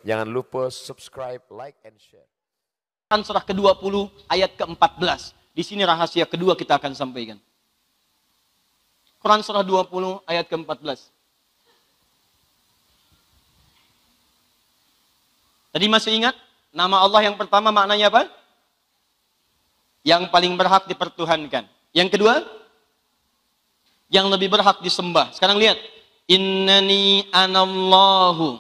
Jangan lupa subscribe, like, and share. Surah ke-20 ayat ke-14. Di sini rahasia kedua kita akan sampaikan. Quran surah 20 ayat ke-14. Tadi masih ingat? Nama Allah yang pertama maknanya apa? Yang paling berhak dipertuhankan. Yang kedua? Yang lebih berhak disembah. Sekarang lihat. Innani anallahu.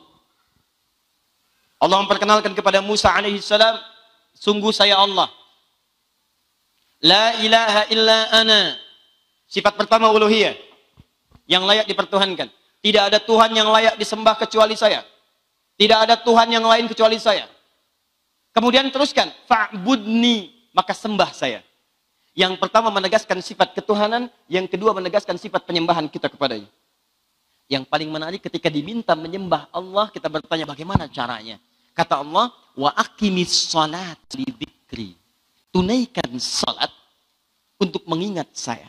Allah memperkenalkan kepada Musa alaihissalam, sungguh saya Allah. La ilaha illa ana. Sifat pertama uluhiyah. Yang layak dipertuhankan. Tidak ada Tuhan yang layak disembah kecuali saya. Tidak ada Tuhan yang lain kecuali saya. Kemudian teruskan. Fa'budni. Maka sembah saya. Yang pertama menegaskan sifat ketuhanan. Yang kedua menegaskan sifat penyembahan kita kepadanya. Yang paling menarik ketika diminta menyembah Allah, kita bertanya bagaimana caranya. Kata Allah, wa aqimis salat li dzikri. Tunaikan salat untuk mengingat saya.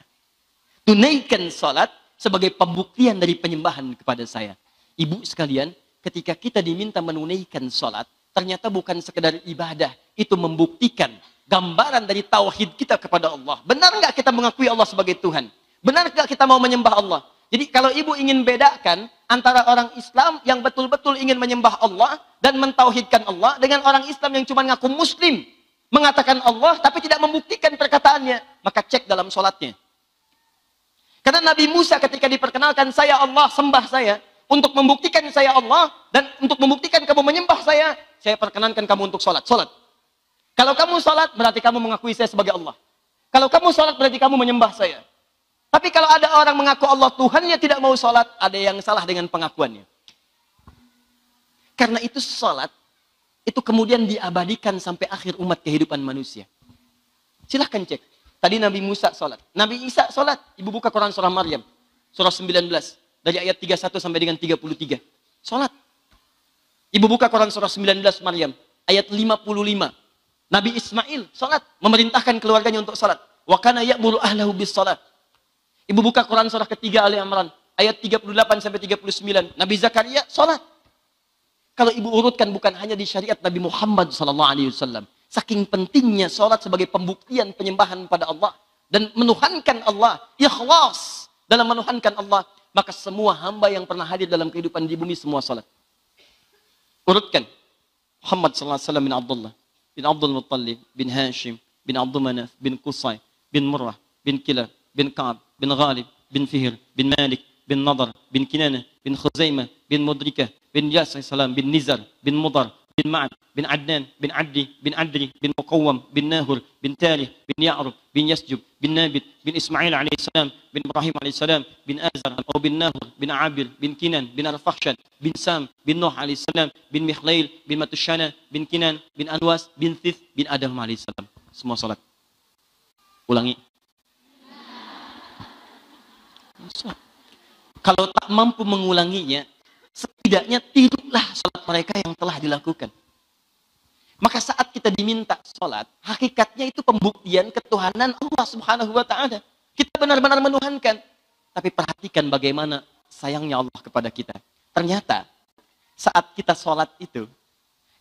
Tunaikan salat sebagai pembuktian dari penyembahan kepada saya. Ibu sekalian, ketika kita diminta menunaikan salat, ternyata bukan sekedar ibadah, itu membuktikan gambaran dari tauhid kita kepada Allah. Benar nggak kita mengakui Allah sebagai Tuhan? Benar nggak kita mau menyembah Allah? Jadi kalau ibu ingin bedakan antara orang Islam yang betul-betul ingin menyembah Allah dan mentauhidkan Allah dengan orang Islam yang cuma ngaku Muslim, mengatakan Allah tapi tidak membuktikan perkataannya, maka cek dalam sholatnya. Karena Nabi Musa ketika diperkenalkan saya Allah, sembah saya, untuk membuktikan saya Allah dan untuk membuktikan kamu menyembah saya perkenankan kamu untuk sholat. Sholat. Kalau kamu sholat berarti kamu mengakui saya sebagai Allah. Kalau kamu sholat berarti kamu menyembah saya. Tapi kalau ada orang mengaku Allah Tuhannya tidak mau sholat, ada yang salah dengan pengakuannya. Karena itu sholat, itu kemudian diabadikan sampai akhir umat kehidupan manusia. Silahkan cek. Tadi Nabi Musa sholat. Nabi Isa sholat. Ibu buka Quran surah Maryam. Surah 19. Dari ayat 31 sampai dengan 33. Sholat. Ibu buka Quran surah 19 Maryam. Ayat 55. Nabi Ismail sholat. Memerintahkan keluarganya untuk sholat. Wa kana ya'muru ahlahu bis sholat. Ibu buka Quran surah ketiga Ali Imran. Ayat 38 sampai 39. Nabi Zakaria sholat. Kalau ibu urutkan bukan hanya di syariat Nabi Muhammad SAW. Saking pentingnya sholat sebagai pembuktian penyembahan pada Allah. Dan menuhankan Allah. Ikhlas dalam menuhankan Allah. Maka semua hamba yang pernah hadir dalam kehidupan di bumi semua sholat. Urutkan. Muhammad SAW bin Abdullah. Bin Abdul Muttalib. Bin Hashim. Bin Abdul Manaf. Bin Qusay. Bin Murrah. Bin Kilab. Bin Ka'ab. Bin Ghalib. Bin Fihr. Bin Malik. Bin Nadar. Bin Kinanah. Bin Khuzaimah. Bin Mudrikah. Bin Yasir Salam. Bin Nizar. Bin Mudar. Bin Ma'ad. Bin Adnan. Bin Addi. Bin Adri. Bin Muqawwam. Bin Nahur. Bin Talih. Bin Ya'rub. Bin Yasjub. Bin Nabit. Bin Ismail alaihissalam. Bin Ibrahim alaihissalam. Bin Azar. Atau bin Nahur. Bin Abir. Bin Kinan. Bin Arfakhshan. Bin Sam. Bin Nuh alaihissalam. Bin Mikhlail. Bin Matushana. Bin Kinan. Bin Anwas. Bin Thith. Bin Adam alaihissalam. Semua salat. Ulangi. Kalau tak mampu mengulanginya, setidaknya tirulah sholat mereka yang telah dilakukan. Maka saat kita diminta sholat, hakikatnya itu pembuktian ketuhanan Allah Subhanahu wa Ta'ala. Kita benar-benar menuhankan. Tapi perhatikan bagaimana sayangnya Allah kepada kita. Ternyata saat kita sholat itu,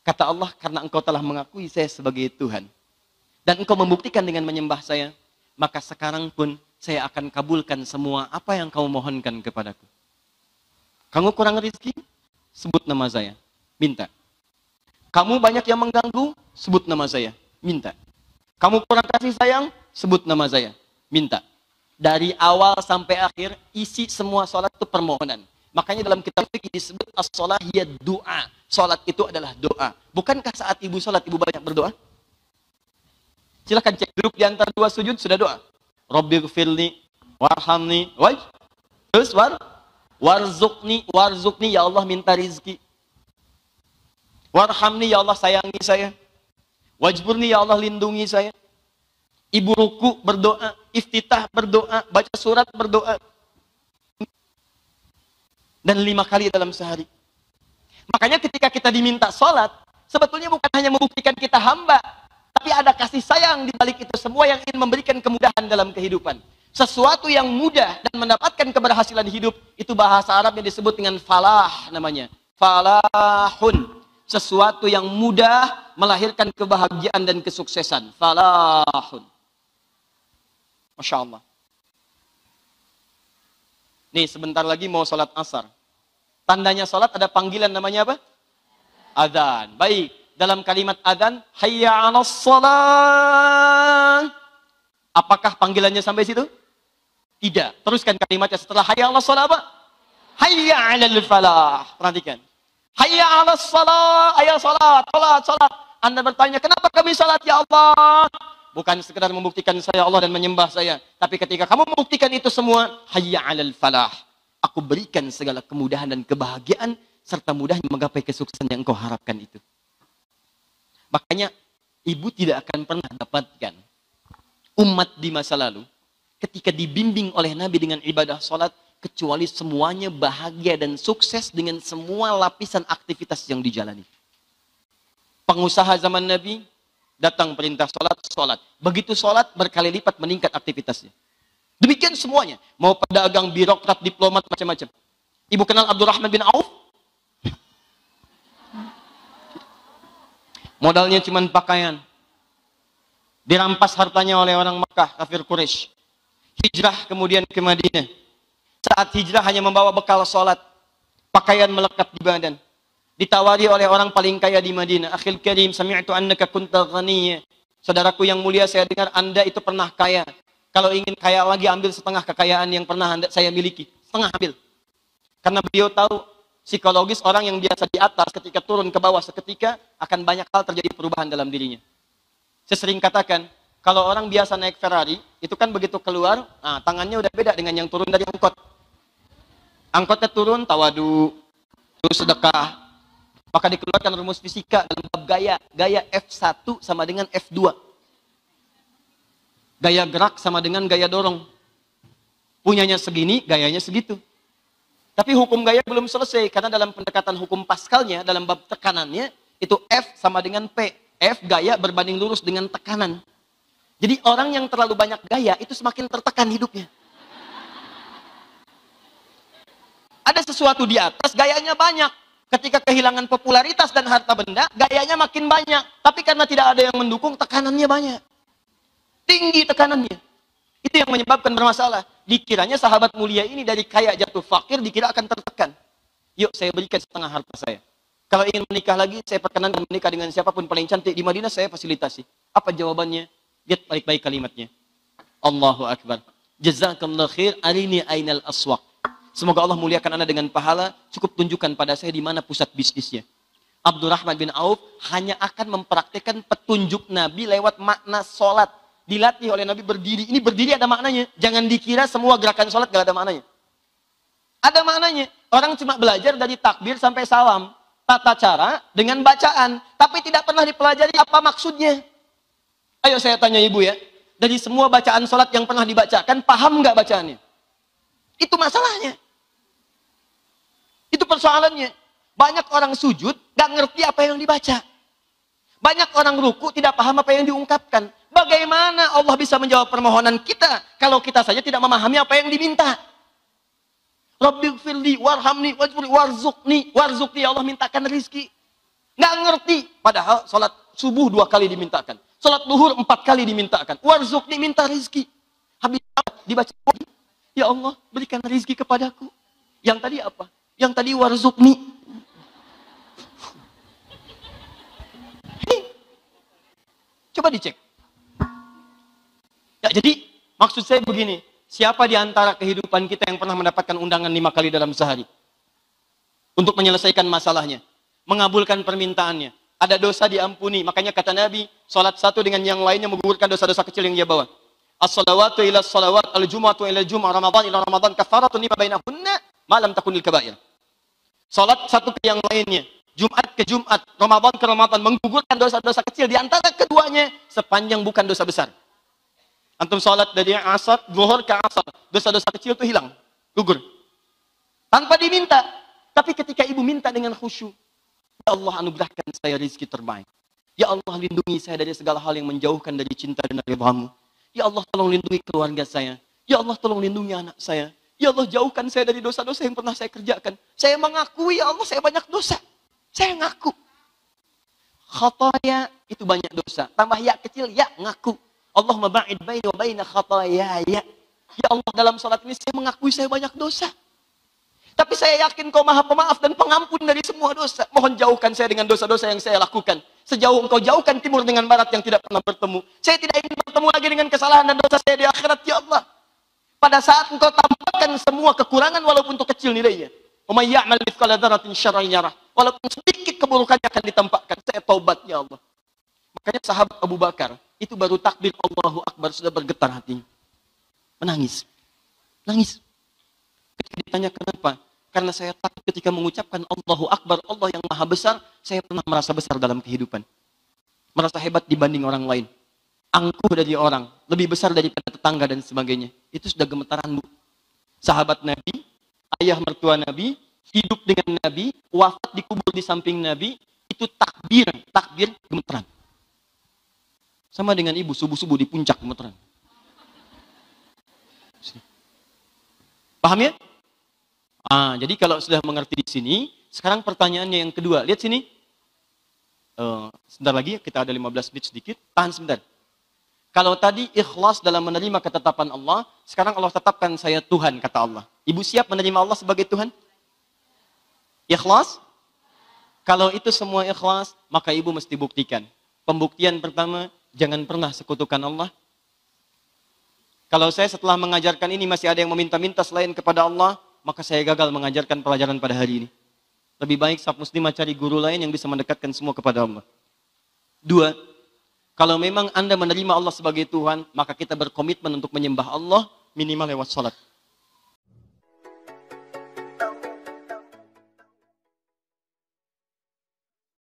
kata Allah, karena engkau telah mengakui saya sebagai Tuhan, dan engkau membuktikan dengan menyembah saya, maka sekarang pun saya akan kabulkan semua apa yang kamu mohonkan kepadaku. Kamu kurang rezeki? Sebut nama saya. Minta. Kamu banyak yang mengganggu? Sebut nama saya. Minta. Kamu kurang kasih sayang? Sebut nama saya. Minta. Dari awal sampai akhir, isi semua sholat itu permohonan. Makanya dalam kitab fikih disebut as-sholah hiya doa. Sholat itu adalah doa. Bukankah saat ibu sholat, ibu banyak berdoa? Silahkan cek, duduk di antara dua sujud, sudah doa. Rabbighfirli warhamni terus warzuqni ya Allah minta rizki, warhamni ya Allah sayangi saya, wajburni ya Allah lindungi saya. Ibu ruku berdoa, iftitah berdoa, baca surat berdoa, dan 5 kali dalam sehari. Makanya ketika kita diminta sholat, sebetulnya bukan hanya membuktikan kita hamba, tapi ada kasih sayang di balik itu semua yang ingin memberikan kemudahan dalam kehidupan. Sesuatu yang mudah dan mendapatkan keberhasilan hidup, itu bahasa Arabnya disebut dengan falah namanya. Falahun. Sesuatu yang mudah melahirkan kebahagiaan dan kesuksesan. Falahun. Masya Allah. Nih sebentar lagi mau sholat asar. Tandanya sholat ada panggilan namanya apa? Adzan. Baik. Dalam kalimat adzan, hayya 'alas shalah. Apakah panggilannya sampai situ? Tidak. Teruskan kalimatnya setelah hayya 'alas shalah apa? Hayya 'alal falah. Perhatikan. Hayya 'alas shalah. Ayo salat, salat. Anda bertanya, kenapa kami salat ya Allah? Bukan sekedar membuktikan saya Allah dan menyembah saya. Tapi ketika kamu membuktikan itu semua, hayya 'alal falah. Aku berikan segala kemudahan dan kebahagiaan serta mudahnya menggapai kesuksesan yang engkau harapkan itu. Makanya ibu tidak akan pernah dapatkan umat di masa lalu ketika dibimbing oleh Nabi dengan ibadah sholat, kecuali semuanya bahagia dan sukses dengan semua lapisan aktivitas yang dijalani. Pengusaha zaman Nabi, datang perintah sholat. Begitu sholat, berkali lipat meningkat aktivitasnya. Demikian semuanya. Mau pedagang, birokrat, diplomat, macam-macam. Ibu kenal Abdurrahman bin Auf? Modalnya cuma pakaian. Dirampas hartanya oleh orang Makkah, kafir Quraisy. Hijrah kemudian ke Madinah. Saat hijrah hanya membawa bekal sholat. Pakaian melekat di badan. Ditawari oleh orang paling kaya di Madinah. Akhil karim, sami'tu annaka kunta ghaniyya. Saudaraku yang mulia, saya dengar Anda itu pernah kaya. Kalau ingin kaya lagi, ambil setengah kekayaan yang pernah saya miliki. Setengah ambil. Karena beliau tahu psikologis orang yang biasa di atas ketika turun ke bawah seketika akan banyak hal terjadi perubahan dalam dirinya. Saya sering katakan, kalau orang biasa naik Ferrari, itu kan begitu keluar, tangannya udah beda dengan yang turun dari angkot. Angkotnya turun, tawadu, terus sedekah. Maka dikeluarkan rumus fisika dalam bab gaya. Gaya F1 sama dengan F2. Gaya gerak sama dengan gaya dorong. Punyanya segini, gayanya segitu. Tapi hukum gaya belum selesai, karena dalam pendekatan hukum Pascalnya, dalam bab tekanannya, itu F sama dengan P. F gaya berbanding lurus dengan tekanan. Jadi orang yang terlalu banyak gaya, itu semakin tertekan hidupnya. Ada sesuatu di atas, gayanya banyak. Ketika kehilangan popularitas dan harta benda, gayanya makin banyak. Tapi karena tidak ada yang mendukung, tekanannya banyak. Tinggi tekanannya. Itu yang menyebabkan bermasalah. Dikiranya sahabat mulia ini dari kaya jatuh fakir, dikira akan tertekan. Yuk saya berikan setengah harta saya. Kalau ingin menikah lagi, saya perkenankan menikah dengan siapapun paling cantik di Madinah, saya fasilitasi. Apa jawabannya? Lihat baik-baik kalimatnya. Allahu Akbar. Jazakallah khair, arini ainal aswaq. Semoga Allah muliakan Anda dengan pahala, cukup tunjukkan pada saya di mana pusat bisnisnya. Abdurrahman bin Auf hanya akan mempraktikkan petunjuk Nabi lewat makna sholat. Dilatih oleh Nabi berdiri. Ini berdiri ada maknanya. Jangan dikira semua gerakan sholat gak ada maknanya. Ada maknanya. Orang cuma belajar dari takbir sampai salam. Tata cara dengan bacaan. Tapi tidak pernah dipelajari apa maksudnya. Ayo saya tanya ibu ya. Dari semua bacaan sholat yang pernah dibacakan, paham gak bacaannya? Itu masalahnya. Itu persoalannya. Banyak orang sujud gak ngerti apa yang dibaca. Banyak orang ruku tidak paham apa yang diungkapkan. Bagaimana Allah bisa menjawab permohonan kita kalau kita saja tidak memahami apa yang diminta? Rabbighfirli warhamni wajburni warzuqni ya Allah, mintakan rizki. Nggak ngerti. Padahal sholat subuh 2 kali dimintakan. Sholat duhur 4 kali dimintakan. Warzuqni, minta rizki. Habis dibaca, ya Allah berikan rizki kepadaku. Yang tadi apa? Yang tadi warzuqni. Coba dicek. Ya, jadi maksud saya begini, siapa di antara kehidupan kita yang pernah mendapatkan undangan 5 kali dalam sehari? Untuk menyelesaikan masalahnya, mengabulkan permintaannya, ada dosa diampuni. Makanya kata Nabi, sholat satu dengan yang lainnya menggugurkan dosa-dosa kecil yang dia bawa. As-salawatu ila salawat, al-jum'atu ila jum'ah, Ramadan ila Ramadan, kafaratun lima bainahunna, malam takunil kabair. Sholat satu ke yang lainnya, Jumat ke Jumat, Ramadan ke Ramadan, menggugurkan dosa-dosa kecil di antara keduanya sepanjang bukan dosa besar. Antum sholat dari asar, zuhur ke asar, dosa-dosa kecil itu hilang, gugur. Tanpa diminta. Tapi ketika ibu minta dengan khusyuk, ya Allah anugerahkan saya rezeki terbaik. Ya Allah lindungi saya dari segala hal yang menjauhkan dari cinta dan ridhamu. Ya Allah tolong lindungi keluarga saya. Ya Allah tolong lindungi anak saya. Ya Allah jauhkan saya dari dosa-dosa yang pernah saya kerjakan. Saya mengakui ya Allah saya banyak dosa. Saya ngaku. Khataya itu banyak dosa. Tambah ya kecil, ya ngaku. Allahumma ba'id baini wa baina khataya. Ya Allah, dalam salat ini saya mengakui saya banyak dosa. Tapi saya yakin Kau Maha Pemaaf dan Pengampun dari semua dosa. Mohon jauhkan saya dengan dosa-dosa yang saya lakukan. Sejauh Engkau jauhkan timur dengan barat yang tidak pernah bertemu. Saya tidak ingin bertemu lagi dengan kesalahan dan dosa saya di akhirat, ya Allah. Pada saat Engkau tampakkan semua kekurangan walaupun itu kecil nilainya. Wa may ya'mal mithqala dzarratin syarran yarah. Walaupun sedikit keburukannya akan ditampakkan. Saya taubat, ya Allah. Makanya sahabat Abu Bakar itu baru takbir Allahu Akbar sudah bergetar hatinya. Menangis. Nangis. Ketika ditanya kenapa? Karena saya takut ketika mengucapkan Allahu Akbar, Allah yang Maha Besar, saya pernah merasa besar dalam kehidupan. Merasa hebat dibanding orang lain. Angkuh dari orang, lebih besar daripada tetangga dan sebagainya. Itu sudah gemetaran, Bu. Sahabat Nabi, ayah mertua Nabi, hidup dengan Nabi, wafat dikubur di samping Nabi, itu takbir gemetaran. Sama dengan ibu, subuh-subuh di puncak gemetaran. Paham ya? Jadi kalau sudah mengerti di sini, sekarang pertanyaannya yang kedua. Lihat sini. Sebentar lagi, kita ada 15 menit sedikit. Tahan sebentar. Kalau tadi ikhlas dalam menerima ketetapan Allah, sekarang Allah tetapkan saya Tuhan, kata Allah. Ibu siap menerima Allah sebagai Tuhan? Ikhlas? Kalau itu semua ikhlas, maka ibu mesti buktikan. Pembuktian pertama, jangan pernah sekutukan Allah. Kalau saya setelah mengajarkan ini masih ada yang meminta-minta selain kepada Allah, maka saya gagal mengajarkan pelajaran pada hari ini. Lebih baik saf muslimah cari guru lain yang bisa mendekatkan semua kepada Allah. 2, kalau memang Anda menerima Allah sebagai Tuhan, maka kita berkomitmen untuk menyembah Allah minimal lewat salat.